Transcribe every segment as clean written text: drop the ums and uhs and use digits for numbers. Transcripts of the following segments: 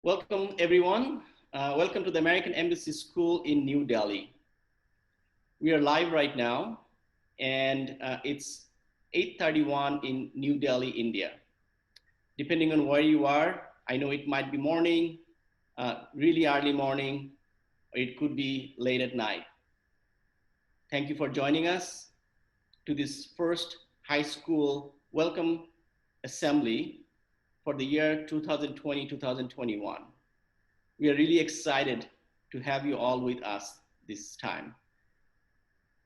Welcome, everyone. Welcome to the American Embassy School in New Delhi. We are live right now, and it's 8:31 in New Delhi, India. Depending on where you are, I know it might be morning, really early morning, or it could be late at night. Thank you for joining us to this first high school welcome assembly for the year 2020-2021. We are really excited to have you all with us this time.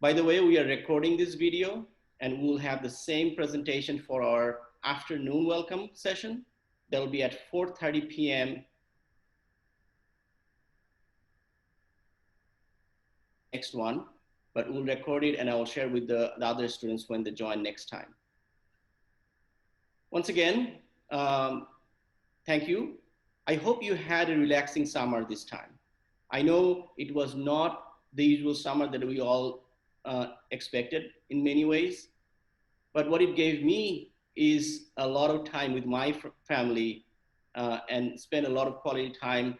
By the way, we are recording this video and we'll have the same presentation for our afternoon welcome session. That'll be at 4:30 p.m. next one, but we'll record it and I will share with the other students when they join next time. Once again, thank you. I hope you had a relaxing summer this time. I know it was not the usual summer that we all expected in many ways, but what it gave me is a lot of time with my family and spend a lot of quality time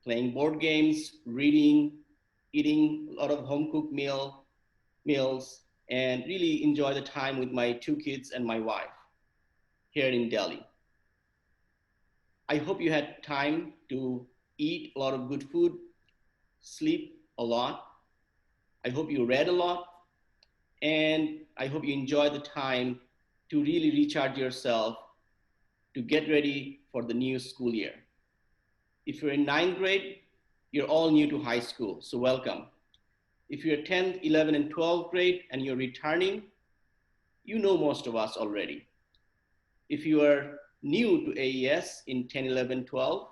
playing board games, reading, eating a lot of home-cooked meals, and really enjoy the time with my two kids and my wife here in Delhi. I hope you had time to eat a lot of good food, sleep a lot. I hope you read a lot, and I hope you enjoy the time to really recharge yourself to get ready for the new school year. If you're in 9th grade, you're all new to high school, so welcome. If you're 10th, 11th, and 12th grade and you're returning, you know most of us already. If you are new to AES in 10, 11, 12,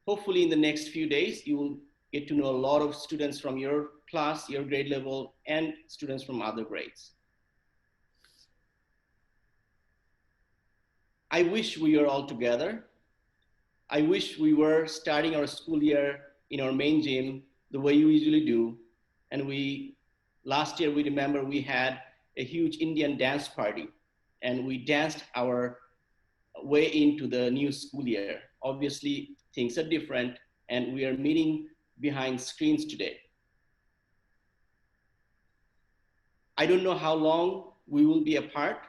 hopefully in the next few days, you will get to know a lot of students from your class, your grade level, and students from other grades. I wish we were all together. I wish we were starting our school year in our main gym the way you usually do. And last year, we remember we had a huge Indian dance party and we danced our way into the new school year. Obviously, things are different and we are meeting behind screens today. I don't know how long we will be apart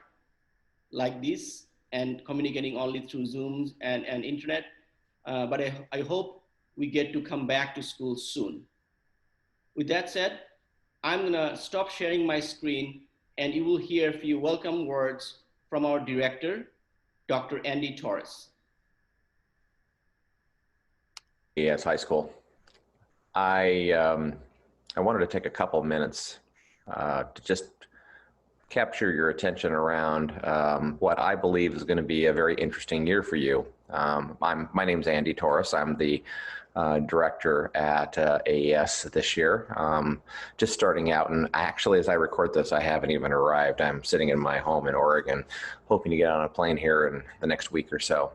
like this and communicating only through Zooms and internet, but I hope we get to come back to school soon. With that said, I'm gonna stop sharing my screen and you will hear a few welcome words from our director, Dr. Andy Torres. Yes, high school. I wanted to take a couple minutes to just capture your attention around what I believe is going to be a very interesting year for you. My name's Andy Torres. I'm the director at AES this year. Just starting out, and actually as I record this, I haven't even arrived. I'm sitting in my home in Oregon, hoping to get on a plane here in the next week or so.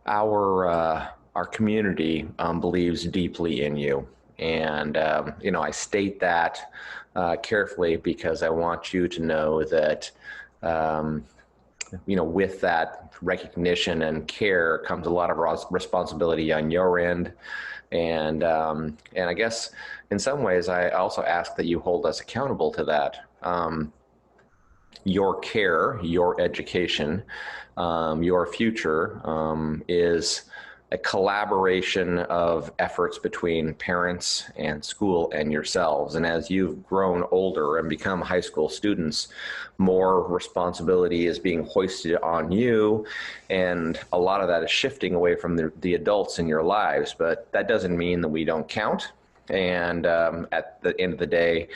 Our community believes deeply in you. And, I state that carefully because I want you to know that, with that recognition and care comes a lot of responsibility on your end. And I guess in some ways, I also ask that you hold us accountable to that. Your care, your education, your future is a collaboration of efforts between parents and school and yourselves. And as you've grown older and become high school students, more responsibility is being hoisted on you. And a lot of that is shifting away from the adults in your lives. But that doesn't mean that we don't count. And at the end of the day,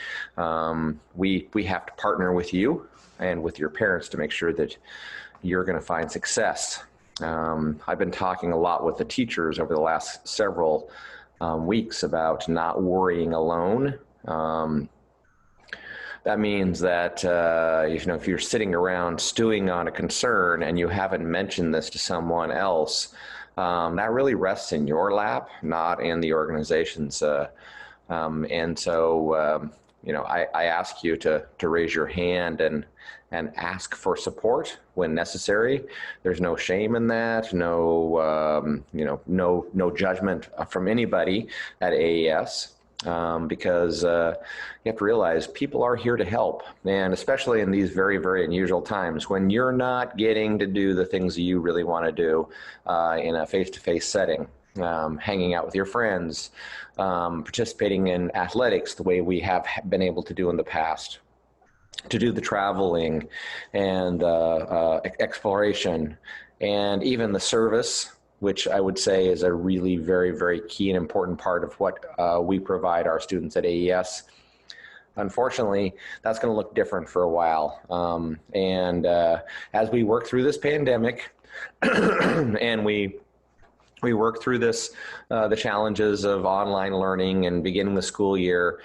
we have to partner with you and with your parents to make sure that you're going to find success. I've been talking a lot with the teachers over the last several weeks about not worrying alone. That means that if you're sitting around stewing on a concern and you haven't mentioned this to someone else, that really rests in your lap, not in the organization's. I ask you to raise your hand and and ask for support when necessary. There's no shame in that, no, no judgment from anybody at AES. Because you have to realize people are here to help, and especially in these very, very unusual times when you're not getting to do the things you really want to do in a face-to-face setting, hanging out with your friends, participating in athletics the way we have been able to do in the past, to do the traveling and exploration, and even the service, which I would say is a really very, very key and important part of what we provide our students at AES. Unfortunately, that's going to look different for a while. As we work through this pandemic and we work through this, the challenges of online learning and beginning the school year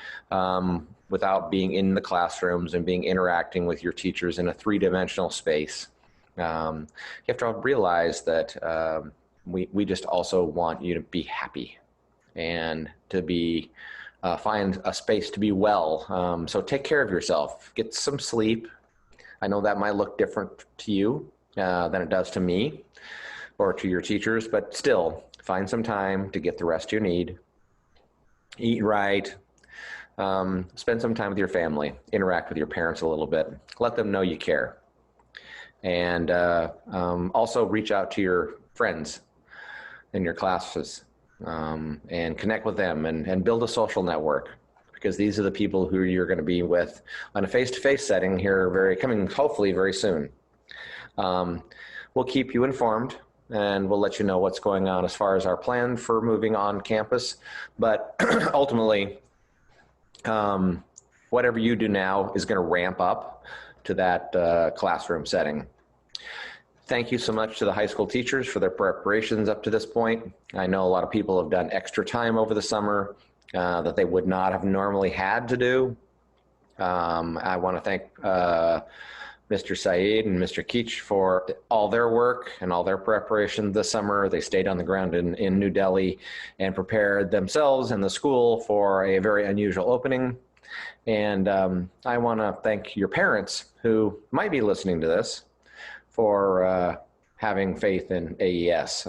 without being in the classrooms and interacting with your teachers in a three-dimensional space, you have to realize that we just also want you to be happy and to be find a space to be well. So take care of yourself, get some sleep. I know that might look different to you than it does to me or to your teachers, but still find some time to get the rest you need. Eat right, spend some time with your family, interact with your parents a little bit, let them know you care. And also reach out to your friends in your classes and connect with them and build a social network, because these are the people who you're going to be with on a face-to-face setting here coming hopefully very soon. We'll keep you informed and we'll let you know what's going on as far as our plan for moving on campus. But ultimately, whatever you do now is going to ramp up to that classroom setting. Thank you so much to the high school teachers for their preparations up to this point. I know a lot of people have done extra time over the summer that they would not have normally had to do. I want to thank Mr. Saeed and Mr. Keach for all their work and all their preparation this summer. They stayed on the ground in New Delhi and prepared themselves and the school for a very unusual opening. And I want to thank your parents who might be listening to this for having faith in AES.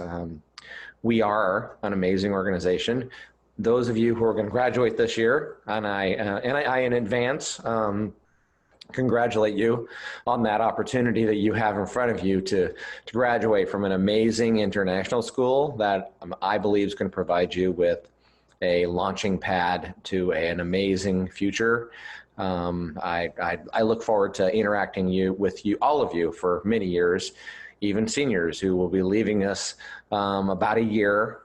We are an amazing organization. Those of you who are going to graduate this year, and I in advance congratulate you on that opportunity that you have in front of you to graduate from an amazing international school that I believe is going to provide you with a launching pad to an amazing future. I look forward to interacting with all of you for many years, even seniors who will be leaving us about a year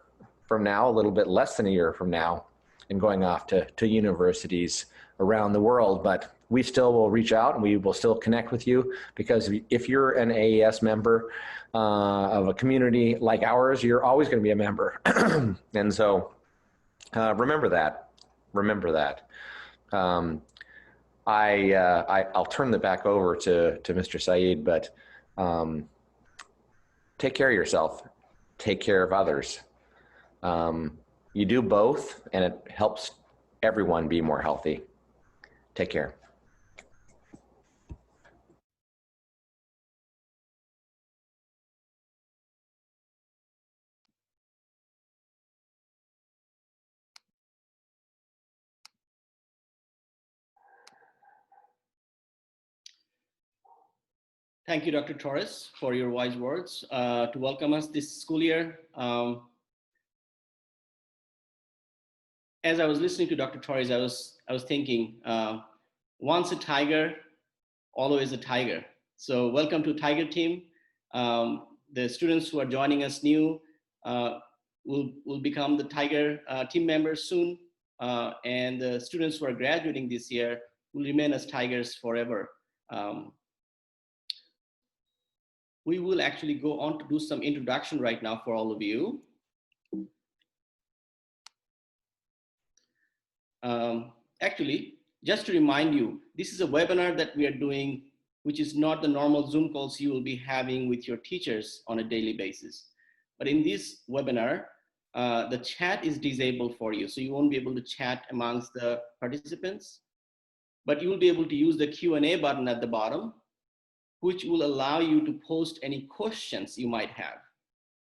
from now, a little bit less than a year from now, and going off to universities around the world. But we still will reach out and we will still connect with you, because if you're an AES member of a community like ours, you're always going to be a member. And so remember that. I'll turn it back over to Mr. Saeed, but take care of yourself, take care of others. You do both and it helps everyone be more healthy. Take care. Thank you, Dr. Torres, for your wise words to welcome us this school year. As I was listening to Dr. Torres, I was thinking, once a tiger, always a tiger. So welcome to Tiger Team. The students who are joining us new will become the Tiger team members soon. And the students who are graduating this year will remain as Tigers forever. We will actually go on to do some introduction right now for all of you. Actually, just to remind you, this is a webinar that we are doing, which is not the normal Zoom calls you will be having with your teachers on a daily basis. But in this webinar, the chat is disabled for you. So you won't be able to chat amongst the participants, but you will be able to use the Q&A button at the bottom which will allow you to post any questions you might have.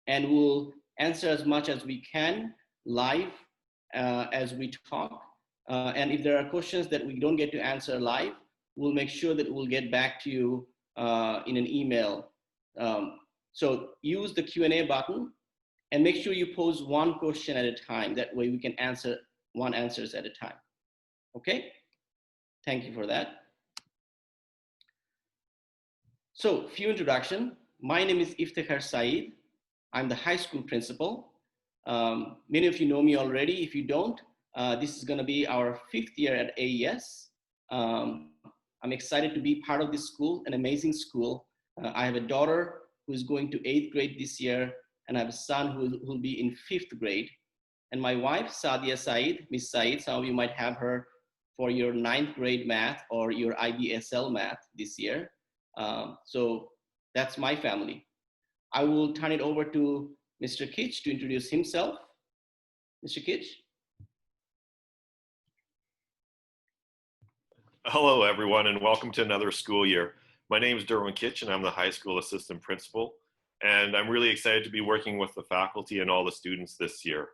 And we'll answer as much as we can live as we talk. And if there are questions that we don't get to answer live, we'll make sure that we'll get back to you in an email. So use the Q&A button and make sure you pose one question at a time. That way we can answer one answers at a time. Okay? Thank you for that. So, few introduction. My name is Iftikhar Saeed. I'm the high school principal. Many of you know me already. If you don't, this is going to be our 5th year at AES. I'm excited to be part of this school, an amazing school. I have a daughter who is going to 8th grade this year, and I have a son who will be in 5th grade. And my wife, Sadia Saeed, Miss Saeed, some of you might have her for your 9th grade math or your IBSL math this year. So that's my family. I will turn it over to Mr. Kitch to introduce himself. Mr. Kitch. Hello, everyone, and welcome to another school year. My name is Derwin Kitch, and I'm the high school assistant principal. And I'm really excited to be working with the faculty and all the students this year.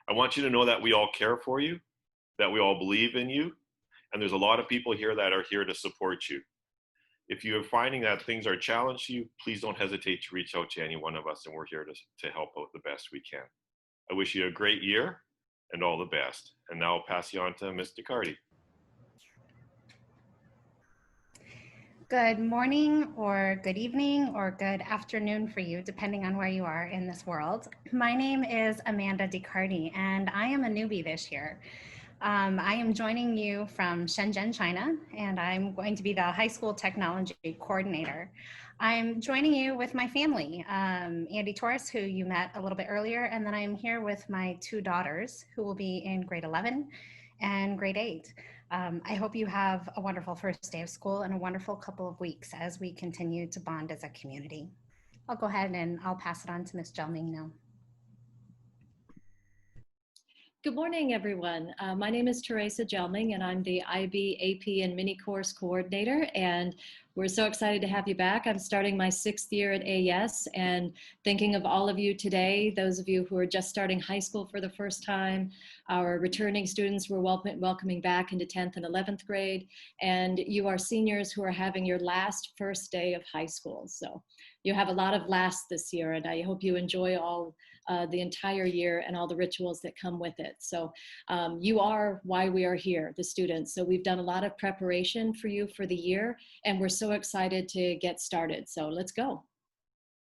I want you to know that we all care for you, that we all believe in you, and there's a lot of people here that are here to support you. If you're finding that things are a challenge to you, please don't hesitate to reach out to any one of us, and we're here to help out the best we can. I wish you a great year and all the best. And now I'll pass you on to Ms. DeCardi. Good morning or good evening or good afternoon for you, depending on where you are in this world. My name is Amanda DeCardi, and I am a newbie this year. I am joining you from Shenzhen, China, and I'm going to be the high school technology coordinator. I'm joining you with my family, Andy Torres, who you met a little bit earlier, and then I'm here with my 2 daughters who will be in grade 11 and grade 8. I hope you have a wonderful first day of school and a wonderful couple of weeks as we continue to bond as a community. I'll go ahead and I'll pass it on to Ms. Jelming now. Good morning, everyone. My name is Teresa Jelming, and I'm the IB, AP, and mini course coordinator, and we're so excited to have you back. I'm starting my 6th year at AES, and thinking of all of you today, those of you who are just starting high school for the first time, our returning students we're welcoming back into 10th and 11th grade, and you are seniors who are having your first day of high school. So you have a lot of lasts this year, and I hope you enjoy all the entire year and all the rituals that come with it. So you are why we are here, the students. So we've done a lot of preparation for you for the year, and we're so excited to get started. So let's go.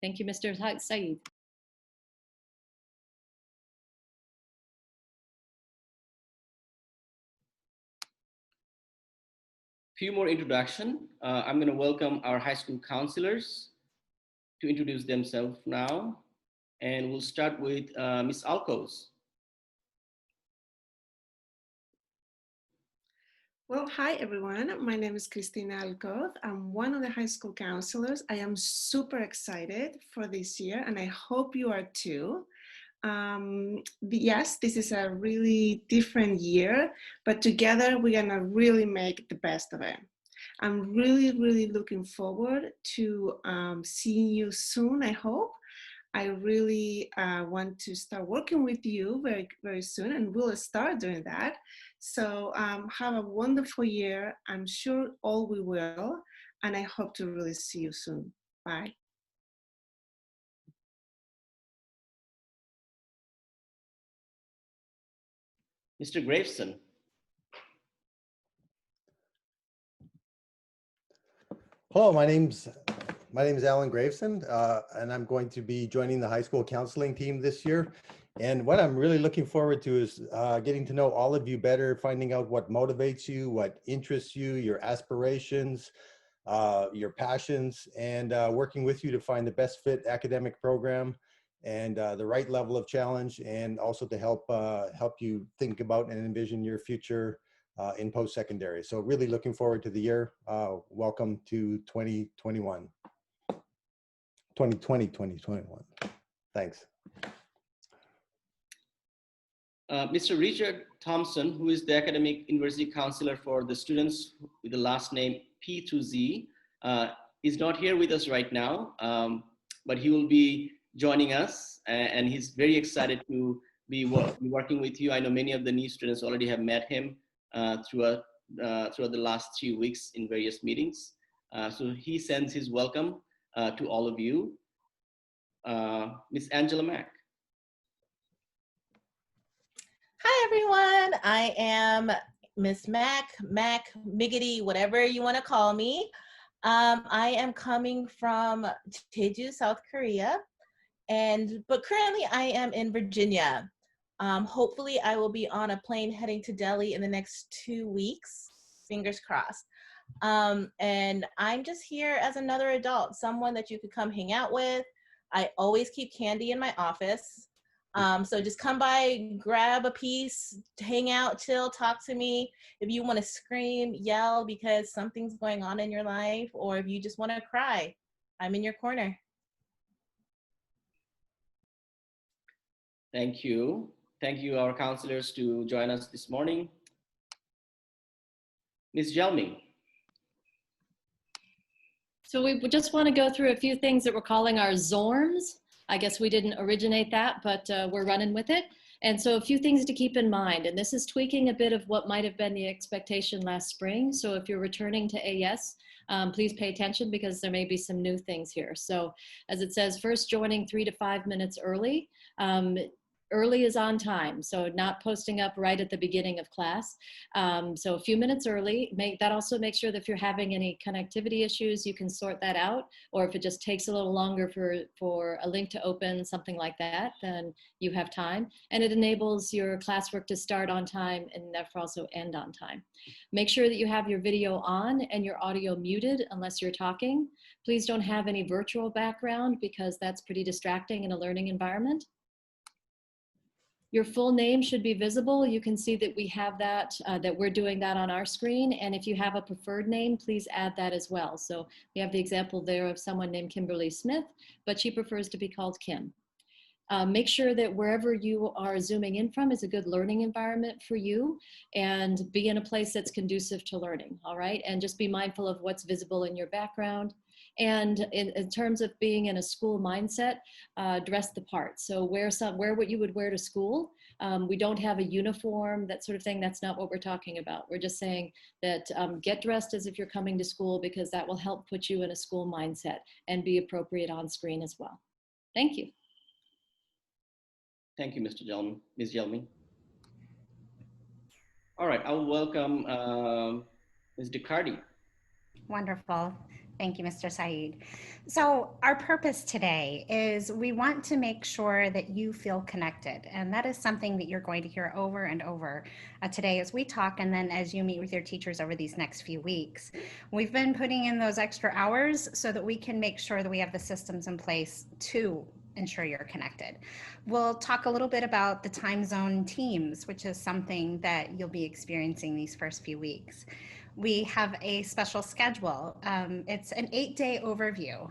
Thank you, Mr. Saeed. Few more introduction. I'm going to welcome our high school counselors to introduce themselves now. And we'll start with Ms. Alcos. Well, hi everyone. My name is Cristina Alcoz. I'm one of the high school counselors. I am super excited for this year, and I hope you are too. Yes, this is a really different year, but together we're gonna really make the best of it. I'm really looking forward to seeing you soon, I hope. I really want to start working with you very soon, and we'll start doing that. So have a wonderful year. I'm sure all we will, and I hope to really see you soon. Bye. Mr. Graveson. Hello, my name's Alan Graveson, and I'm going to be joining the high school counseling team this year. And what I'm really looking forward to is getting to know all of you better, finding out what motivates you, what interests you, your aspirations, your passions, and working with you to find the best fit academic program and the right level of challenge, and also to help you think about and envision your future in post-secondary. So really looking forward to the year. Welcome to 2021. 2021. Thanks. Mr. Richard Thompson, who is the academic university counselor for the students with the last name P to Z, He's not here with us right now, but he will be joining us, and he's very excited to be working with you. I know many of the new students already have met him throughout the last 3 weeks in various meetings. So he sends his welcome to all of you. Miss Angela Mack. Hi, everyone. I am Miss Mack, Miggity, whatever you want to call me. I am coming from Jeju, South Korea, but currently I am in Virginia. Hopefully I will be on a plane heading to Delhi in the next 2 weeks, fingers crossed. And I'm just here as another adult, someone that you could come hang out with. I always keep candy in my office. So just come by, grab a piece, hang out, chill, talk to me. If you want to scream, yell because something's going on in your life, or if you just want to cry, I'm in your corner. Thank you. Thank you, our counselors, to join us this morning. Ms. Jelmy. So we just want to go through a few things that we're calling our ZORMs. I guess we didn't originate that, but we're running with it. And so a few things to keep in mind, and this is tweaking a bit of what might have been the expectation last spring. So if you're returning to AS, please pay attention because there may be some new things here. So as it says, first joining 3 to 5 minutes early. Early is on time, so not posting up right at the beginning of class. So a few minutes early. That also makes sure that if you're having any connectivity issues, you can sort that out. Or if it just takes a little longer for a link to open, something like that, then you have time. And it enables your classwork to start on time and therefore also end on time. Make sure that you have your video on and your audio muted unless you're talking. Please don't have any virtual background because that's pretty distracting in a learning environment. Your full name should be visible. You can see that we have that, that we're doing that on our screen. And if you have a preferred name, please add that as well. So we have the example there of someone named Kimberly Smith, but she prefers to be called Kim. Make sure that wherever you are zooming in from is a good learning environment for you, and be in a place that's conducive to learning, all right? And just be mindful of what's visible in your background. And in terms of being in a school mindset, dress the part. So wear what you would wear to school. We don't have a uniform, that sort of thing. That's not what we're talking about. We're just saying that get dressed as if you're coming to school, because that will help put you in a school mindset and be appropriate on screen as well. Thank you. Thank you, Mr. Jelmy, Ms. Jelmy. All right, I'll welcome Ms. DeCardi. Wonderful. Thank you, Mr. Saeed. So our purpose today is we want to make sure that you feel connected. And that is something that you're going to hear over and over today as we talk, and then as you meet with your teachers over these next few weeks. We've been putting in those extra hours so that we can make sure that we have the systems in place to ensure you're connected. We'll talk a little bit about the time zone teams, which is something that you'll be experiencing these first few weeks. We have a special schedule. It's an 8-day overview.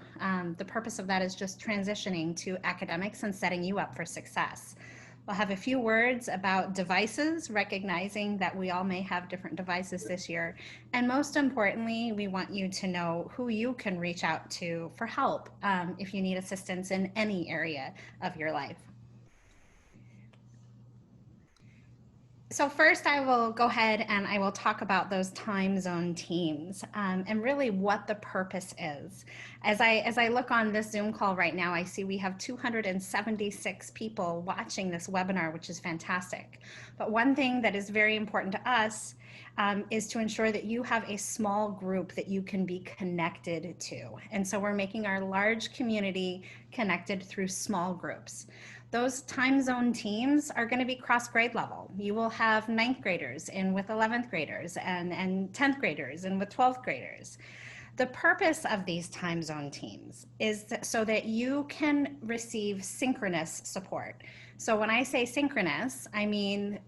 The purpose of that is just transitioning to academics and setting you up for success. We'll have a few words about devices, recognizing that we all may have different devices this year. And most importantly, we want you to know who you can reach out to for help if you need assistance in any area of your life. So first I will go ahead and I will talk about those time zone teams and really what the purpose is. As I look on this Zoom call right now, I see we have 276 people watching this webinar, which is fantastic. But one thing that is very important to us is to ensure that you have a small group that you can be connected to. And so we're making our large community connected through small groups. Those time zone teams are going to be cross grade level. You will have 9th graders in with 11th graders and 10th graders and with 12th graders. The purpose of these time zone teams is so that you can receive synchronous support. So when I say synchronous, I mean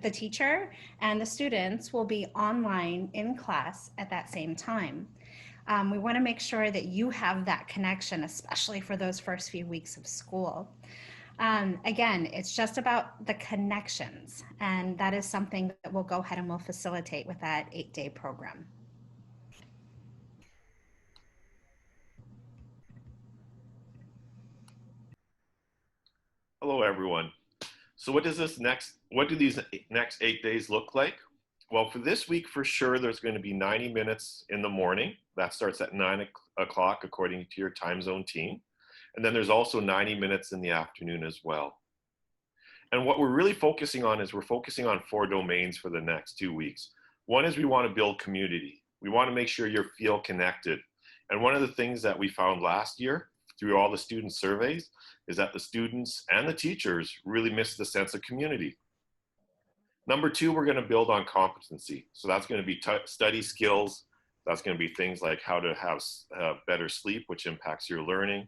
the teacher and the students will be online in class at that same time. We want to make sure that you have that connection, especially for those first few weeks of school. Again, it's just about the connections, and that is something that we'll go ahead and we'll facilitate with that 8-day program. Hello, everyone. So what do these next 8 days look like? Well, for this week, for sure, there's going to be 90 minutes in the morning. That starts at 9 o'clock according to your time zone team. And then there's also 90 minutes in the afternoon as well. And what we're really focusing on is we're focusing on 4 domains for the next 2 weeks. One is we want to build community. We want to make sure you feel connected. And one of the things that we found last year through all the student surveys is that the students and the teachers really miss the sense of community. Number 2, we're going to build on competency. So that's going to be study skills. That's going to be things like how to have better sleep, which impacts your learning.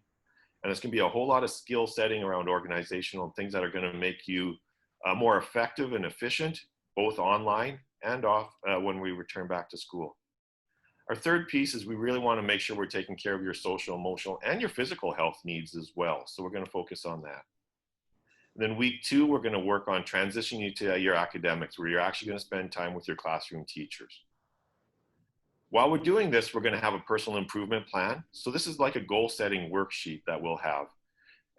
And it's going to be a whole lot of skill setting around organizational and things that are going to make you more effective and efficient, both online and off when we return back to school. Our third piece is we really want to make sure we're taking care of your social, emotional, and your physical health needs as well. So we're going to focus on that. And then week 2, we're going to work on transitioning you to your academics, where you're actually going to spend time with your classroom teachers. While we're doing this, we're going to have a personal improvement plan. So this is like a goal-setting worksheet that we'll have.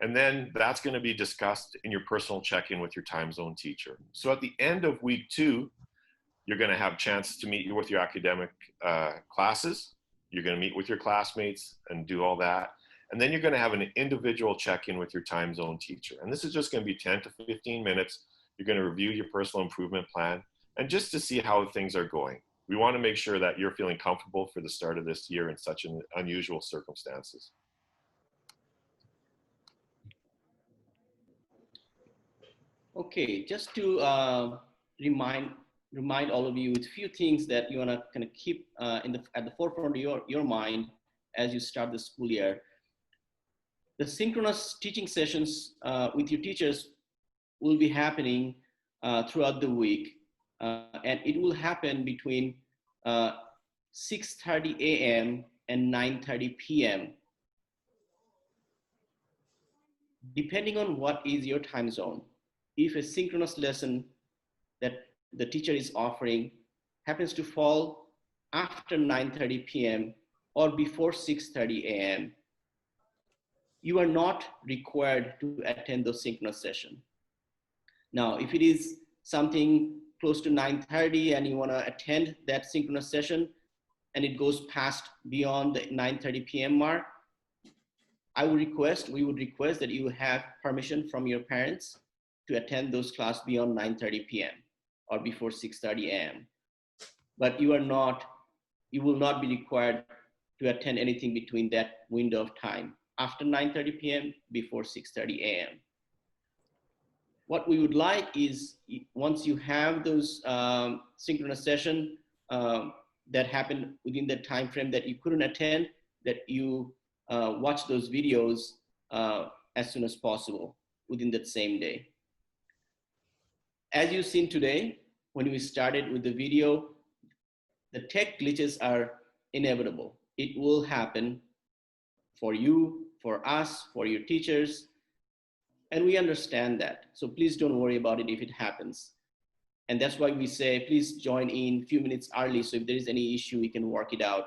And then that's going to be discussed in your personal check-in with your time zone teacher. So at the end of week 2, you're going to have a chance to meet with your academic classes. You're going to meet with your classmates and do all that. And then you're going to have an individual check-in with your time zone teacher. And this is just going to be 10 to 15 minutes. You're going to review your personal improvement plan and just to see how things are going. We want to make sure that you're feeling comfortable for the start of this year in such unusual circumstances. Okay, just to remind all of you with a few things that you want to kind of keep at the forefront of your mind as you start the school year. The synchronous teaching sessions with your teachers will be happening throughout the week, and it will happen between 6:30 a.m. and 9:30 p.m. Depending on what is your time zone. If a synchronous lesson that the teacher is offering happens to fall after 9:30 p.m. or before 6:30 a.m., you are not required to attend the synchronous session. Now, if it is something close to 9:30 and you want to attend that synchronous session and it goes past beyond the 9:30 p.m. mark, we would request that you have permission from your parents to attend those classes beyond 9:30 p.m. or before 6:30 a.m. But you will not be required to attend anything between that window of time, after 9:30 p.m., before 6:30 a.m. What we would like is, once you have those synchronous session that happened within the time frame that you couldn't attend, that you watch those videos as soon as possible within that same day. As you've seen today, when we started with the video, the tech glitches are inevitable. It will happen for you, for us, for your teachers, and we understand that. So please don't worry about it if it happens. And that's why we say, please join in a few minutes early. So if there is any issue, we can work it out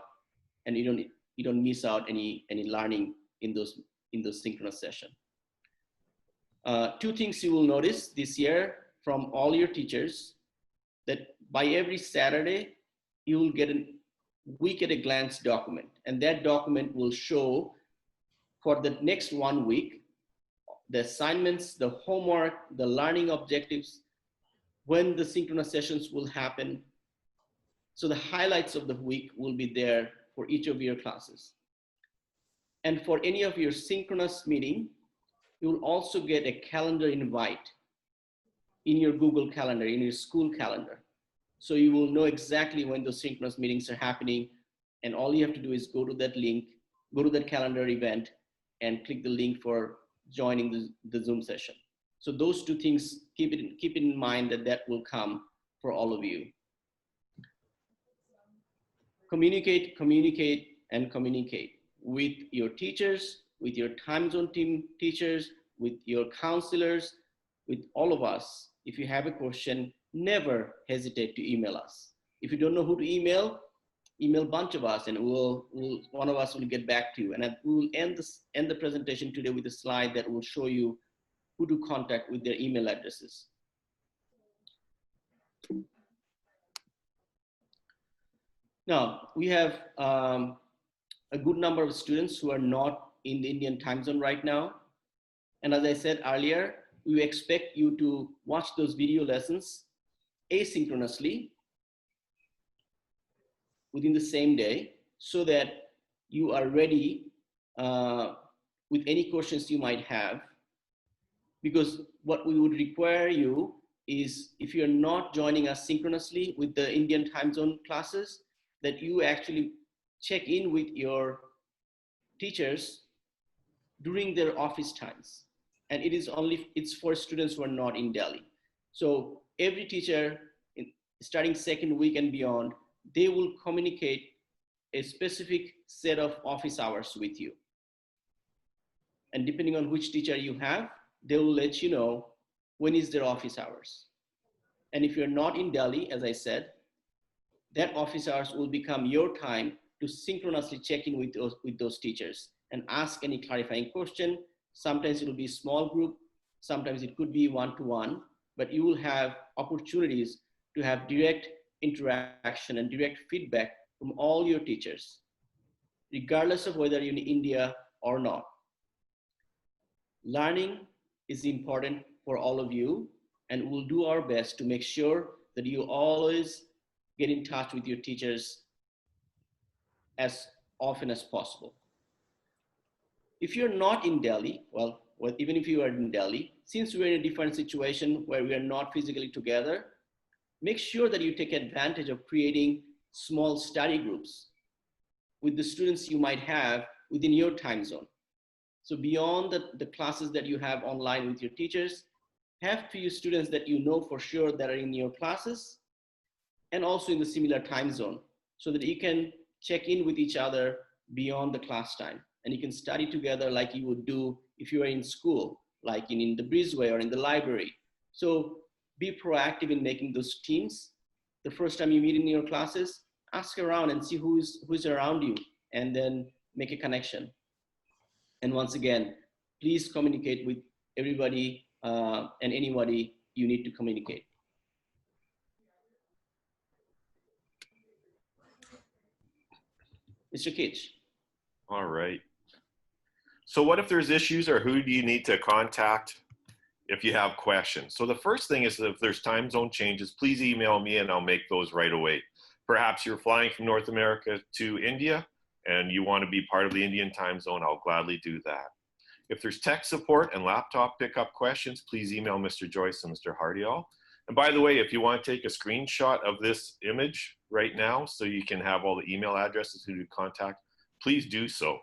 and you don't miss out any learning in those synchronous session. 2 things you will notice this year from all your teachers, that by every Saturday, you will get a week at a glance document. And that document will show for the next 1 week, the assignments, the homework, the learning objectives, when the synchronous sessions will happen. So the highlights of the week will be there for each of your classes. And for any of your synchronous meeting, you will also get a calendar invite in your Google Calendar, in your school calendar. So you will know exactly when those synchronous meetings are happening. And all you have to do is go to that link, go to that calendar event and click the link for joining the Zoom session. So those 2 things, keep it in mind that will come for all of you. Communicate, communicate, and communicate with your teachers, with your time zone team teachers, with your counselors, with all of us. If you have a question, never hesitate to email us. If you don't know who to email a bunch of us and one of us will get back to you. And we will end the presentation today with a slide that will show you who to contact with their email addresses. Now, we have a good number of students who are not in the Indian time zone right now. And as I said earlier, we expect you to watch those video lessons asynchronously within the same day so that you are ready with any questions you might have. Because what we would require you is, if you're not joining us synchronously with the Indian time zone classes, that you actually check in with your teachers during their office times. And it's for students who are not in Delhi. So every teacher, starting second week and beyond, they will communicate a specific set of office hours with you. And depending on which teacher you have, they will let you know when is their office hours. And if you're not in Delhi, as I said, that office hours will become your time to synchronously check in with those teachers and ask any clarifying question. Sometimes it will be a small group, sometimes it could be one-to-one, but you will have opportunities to have direct interaction and direct feedback from all your teachers, regardless of whether you're in India or not. Learning is important for all of you, and we'll do our best to make sure that you always get in touch with your teachers as often as possible. If you're not in Delhi, well, even if you are in Delhi, since we're in a different situation where we are not physically together, make sure that you take advantage of creating small study groups with the students you might have within your time zone. So beyond the classes that you have online with your teachers, have few students that you know for sure that are in your classes and also in the similar time zone, so that you can check in with each other beyond the class time. And you can study together like you would do if you were in school, like in the breezeway or in the library. So be proactive in making those teams. The first time you meet in your classes, ask around and see who's around you, and then make a connection. And once again, please communicate with everybody and anybody you need to communicate. Mr. Kitch. All right. So what if there's issues, or who do you need to contact if you have questions? So the first thing is, if there's time zone changes, please email me and I'll make those right away. Perhaps you're flying from North America to India and you want to be part of the Indian time zone, I'll gladly do that. If there's tech support and laptop pickup questions, please email Mr. Joyce and Mr. Hardial. And by the way, if you want to take a screenshot of this image right now so you can have all the email addresses who to contact, please do so.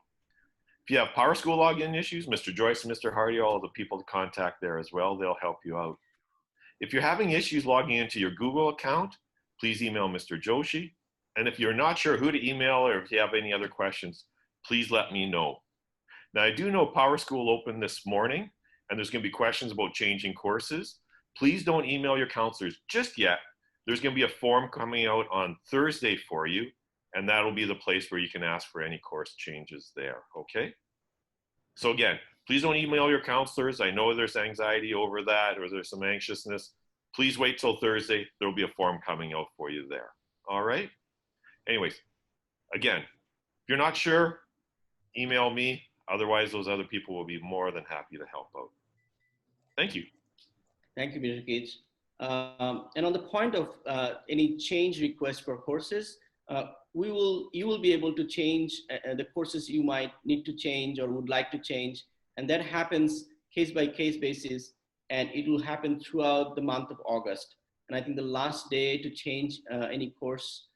If you have PowerSchool login issues, Mr. Joyce and Mr. Hardial are the people to contact there as well. They'll help you out. If you're having issues logging into your Google account, please email Mr. Joshi. And if you're not sure who to email, or if you have any other questions, please let me know. Now, I do know PowerSchool opened this morning, and there's going to be questions about changing courses. Please don't email your counselors just yet. There's going to be a form coming out on Thursday for you, and that'll be the place where you can ask for any course changes there, okay? So again, please don't email your counselors. I know there's anxiety over that, or there's some anxiousness. Please wait till Thursday. There'll be a form coming out for you there, all right? Anyways, again, if you're not sure, email me. Otherwise, those other people will be more than happy to help out. Thank you. Thank you, Mr. Gates. And on the point of any change request for courses, you will be able to change the courses you might need to change or would like to change. And that happens case by case basis, and it will happen throughout the month of August. And I think the last day to change any course,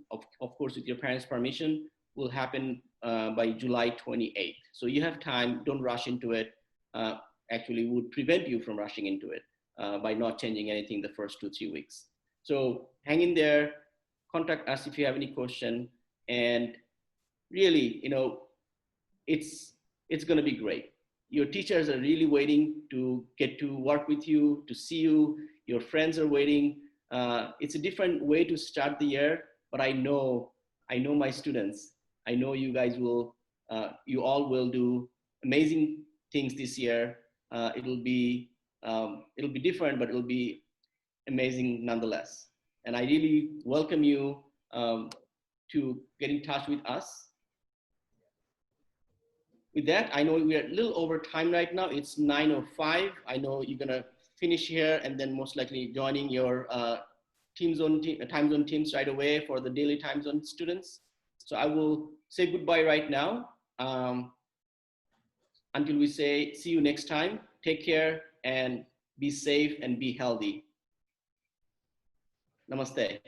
of course, with your parents' permission, will happen by July 28th. So you have time, don't rush into it. Actually would prevent you from rushing into it by not changing anything the first 2-3 weeks. So hang in there, contact us if you have any question, and really, you know, it's gonna be great. Your teachers are really waiting to get to work with you, to see you. Your friends are waiting. It's a different way to start the year, but I know my students. I know you guys will, you all will do amazing things this year. it'll be different, but it'll be amazing nonetheless. And I really welcome you to get in touch with us. With that, I know we're a little over time right now. It's 9:05. I know you're gonna finish here and then most likely joining your time zone teams right away for the daily time zone students. So I will say goodbye right now. Until we say see you next time, take care and be safe and be healthy. Namaste.